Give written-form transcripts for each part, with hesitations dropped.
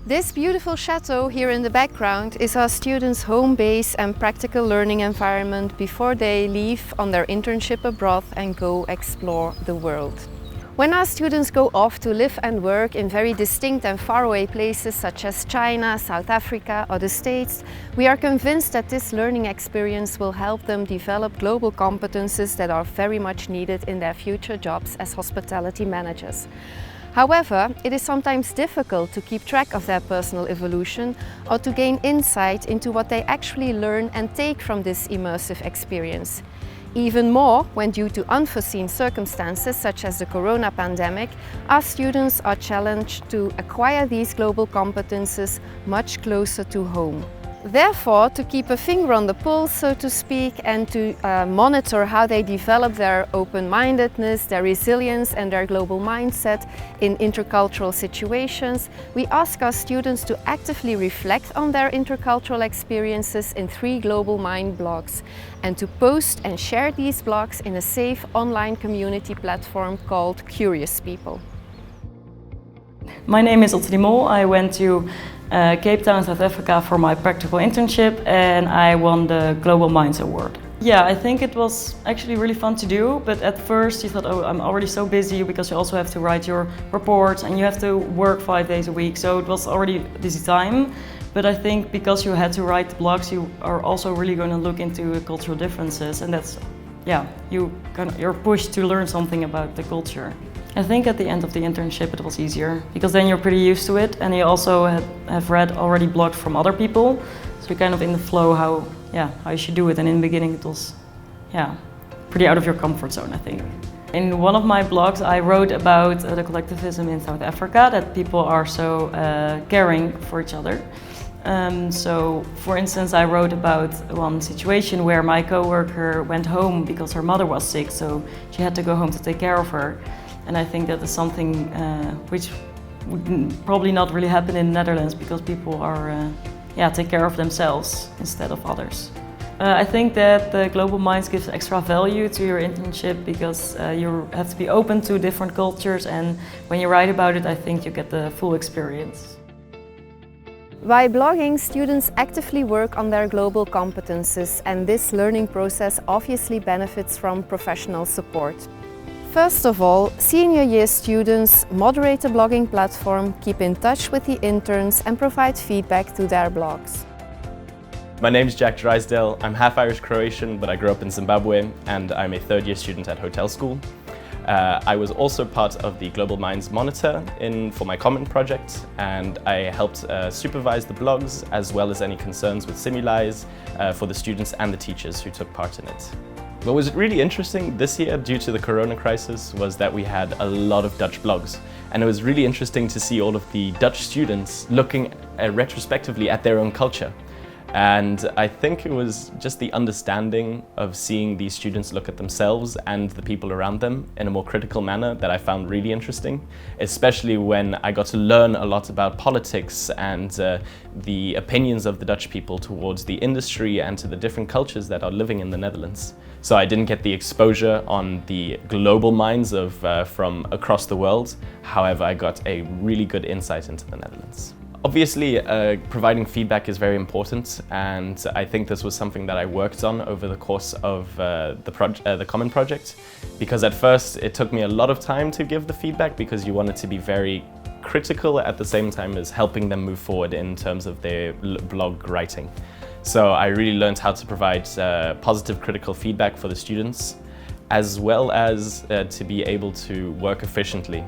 This beautiful chateau here in the background is our students' home base and practical learning environment before they leave on their internship abroad and go explore the world. When our students go off to live and work in very distinct and faraway places such as China, South Africa or the States, we are convinced that this learning experience will help them develop global competences that are very much needed in their future jobs as hospitality managers. However, it is sometimes difficult to keep track of their personal evolution or to gain insight into what they actually learn and take from this immersive experience. Even more when due to unforeseen circumstances such as the corona pandemic, our students are challenged to acquire these global competences much closer to home. Therefore, to keep a finger on the pulse, so to speak, and to monitor how they develop their open-mindedness, their resilience and their global mindset in intercultural situations, we ask our students to actively reflect on their intercultural experiences in 3 Global Mind blogs and to post and share these blogs in a safe online community platform called Curious People. My name is Ottelien. I went to Cape Town, South Africa for my practical internship and I won the Global Minds Award. Yeah, I think it was actually really fun to do, but at first you thought, oh, I'm already so busy because you also have to write your reports and you have to work 5 days a week, so it was already a busy time. But I think because you had to write blogs, you are also really going to look into cultural differences, and that's, yeah, you're pushed to learn something about the culture. I think at the end of the internship it was easier, because then you're pretty used to it and you also have read already blogs from other people, so you're kind of in the flow how you should do it, and in the beginning it was pretty out of your comfort zone, I think. In one of my blogs I wrote about the collectivism in South Africa, that people are so caring for each other. So for instance I wrote about one situation where my co-worker went home because her mother was sick, so she had to go home to take care of her. And I think that is something which would probably not really happen in the Netherlands, because people are take care of themselves instead of others. I think that the Global Minds gives extra value to your internship, because you have to be open to different cultures, and when you write about it I think you get the full experience. By blogging, students actively work on their global competences, and this learning process obviously benefits from professional support. First of all, senior year students moderate a blogging platform, keep in touch with the interns and provide feedback to their blogs. My name is Jack Drysdale. I'm half Irish Croatian, but I grew up in Zimbabwe and I'm a 3rd year student at hotel school. I was also part of the Global Minds Monitor for my common project, and I helped supervise the blogs as well as any concerns with simulis for the students and the teachers who took part in it. What was really interesting this year, due to the corona crisis, was that we had a lot of Dutch blogs, and it was really interesting to see all of the Dutch students looking retrospectively at their own culture. And I think it was just the understanding of seeing these students look at themselves and the people around them in a more critical manner that I found really interesting, especially when I got to learn a lot about politics and the opinions of the Dutch people towards the industry and to the different cultures that are living in the Netherlands. So I didn't get the exposure on the global minds from across the world. However, I got a really good insight into the Netherlands. Obviously, providing feedback is very important, and I think this was something that I worked on over the course of the Common Project, because at first it took me a lot of time to give the feedback, because you wanted to be very critical at the same time as helping them move forward in terms of their blog writing. So I really learned how to provide positive critical feedback for the students, as well as to be able to work efficiently.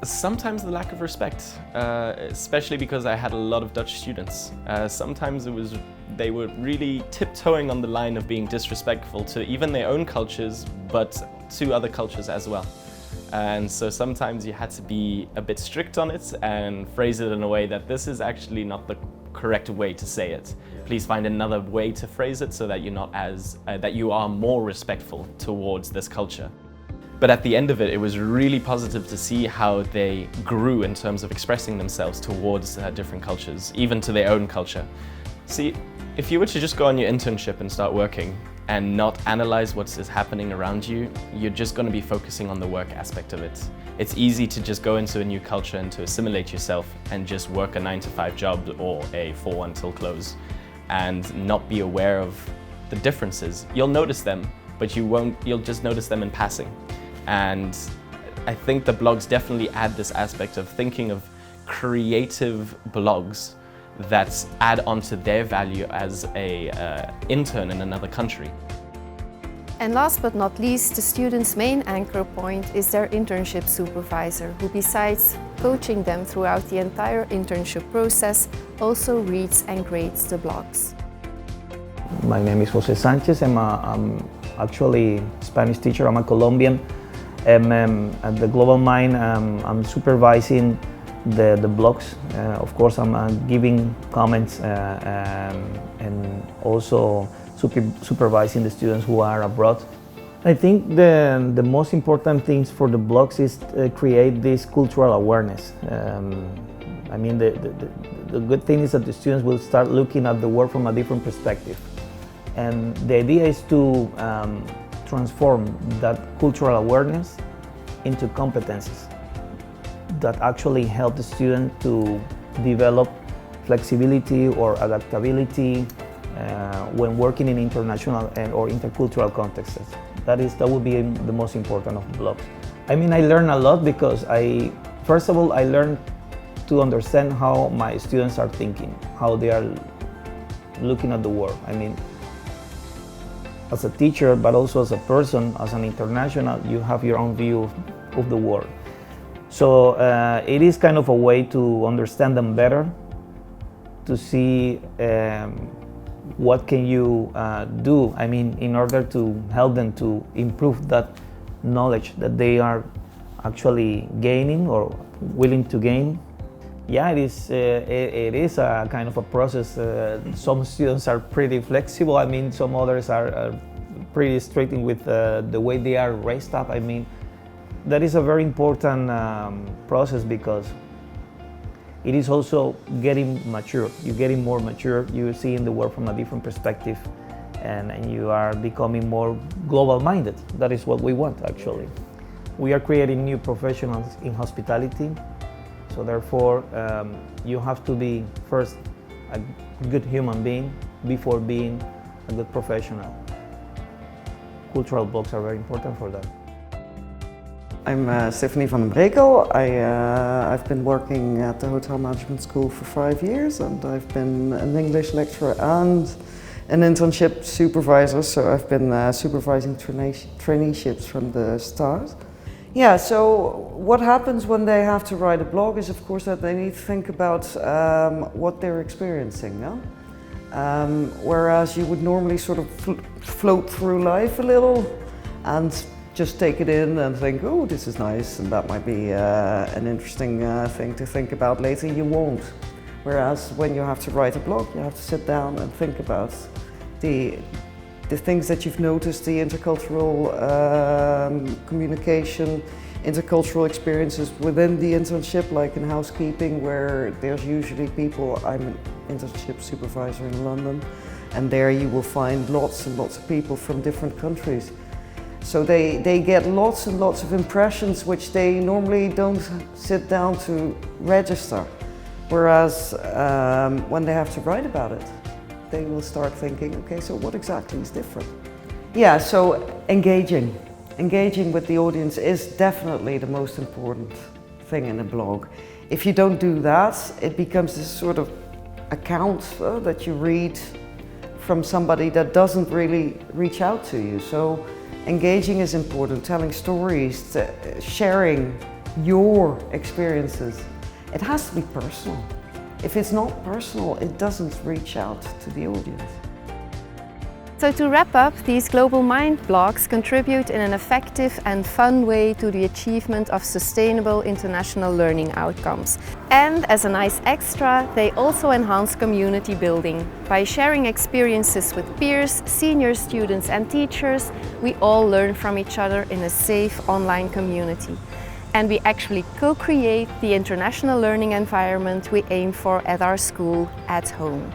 Sometimes the lack of respect, especially because I had a lot of Dutch students. Sometimes they were really tiptoeing on the line of being disrespectful to even their own cultures, but to other cultures as well. And so sometimes you had to be a bit strict on it and phrase it in a way that this is actually not the correct way to say it. Please find another way to phrase it so that you are more respectful towards this culture. But at the end of it, it was really positive to see how they grew in terms of expressing themselves towards different cultures, even to their own culture. See, if you were to just go on your internship and start working and not analyze what is happening around you, you're just going to be focusing on the work aspect of it. It's easy to just go into a new culture and to assimilate yourself and just work a 9-to-5 job or a 4 until close and not be aware of the differences. You'll notice them, but you'll just notice them in passing. And I think the blogs definitely add this aspect of thinking of creative blogs that add on to their value as an intern in another country. And last but not least, the students' main anchor point is their internship supervisor, who besides coaching them throughout the entire internship process, also reads and grades the blogs. My name is José Sanchez. I'm actually a Spanish teacher. I'm a Colombian. At the Global Mind, I'm supervising the blogs. Of course, I'm giving comments and also supervising the students who are abroad. I think the most important things for the blogs is create this cultural awareness. I mean, the good thing is that the students will start looking at the world from a different perspective. And the idea is to transform that cultural awareness into competencies that actually help the student to develop flexibility or adaptability when working in international or intercultural contexts. That would be the most important of the blogs. I mean, I learn a lot because first of all, I learn to understand how my students are thinking, how they are looking at the world. I mean, as a teacher, but also as a person, as an international, you have your own view of the world. So it is kind of a way to understand them better, to see what can you do, I mean, in order to help them to improve that knowledge that they are actually gaining or willing to gain. Yeah, it is a kind of a process. Some students are pretty flexible. I mean, some others are pretty strict with the way they are raised up. I mean, that is a very important process because it is also getting mature. You're getting more mature. You're seeing the world from a different perspective, and you are becoming more global-minded. That is what we want, actually. We are creating new professionals in hospitality. So therefore, you have to be first a good human being before being a good professional. Cultural blogs are very important for that. I'm Stephanie van Brekel. I've been working at the Hotel Management School for 5 years, and I've been an English lecturer and an internship supervisor, so I've been supervising traineeships from the start. Yeah, so what happens when they have to write a blog is, of course, that they need to think about what they're experiencing. No? Whereas you would normally sort of float through life a little and just take it in and think, oh, this is nice, and that might be an interesting thing to think about later. You won't. Whereas when you have to write a blog, you have to sit down and think about the things that you've noticed, the intercultural communication, intercultural experiences within the internship, like in housekeeping, where there's usually people. I'm an internship supervisor in London, and there you will find lots and lots of people from different countries. So they get lots and lots of impressions which they normally don't sit down to register. Whereas when they have to write about it, they will start thinking, okay, so what exactly is different? Yeah, so engaging with the audience is definitely the most important thing in a blog. If you don't do that, it becomes this sort of account that you read from somebody that doesn't really reach out to you. So engaging is important, telling stories, sharing your experiences. It has to be personal. If it's not personal, it doesn't reach out to the audience. So to wrap up, these Global Mind blogs contribute in an effective and fun way to the achievement of sustainable international learning outcomes. And as a nice extra, they also enhance community building. By sharing experiences with peers, senior students and teachers, we all learn from each other in a safe online community. And we actually co-create the international learning environment we aim for at our school at home.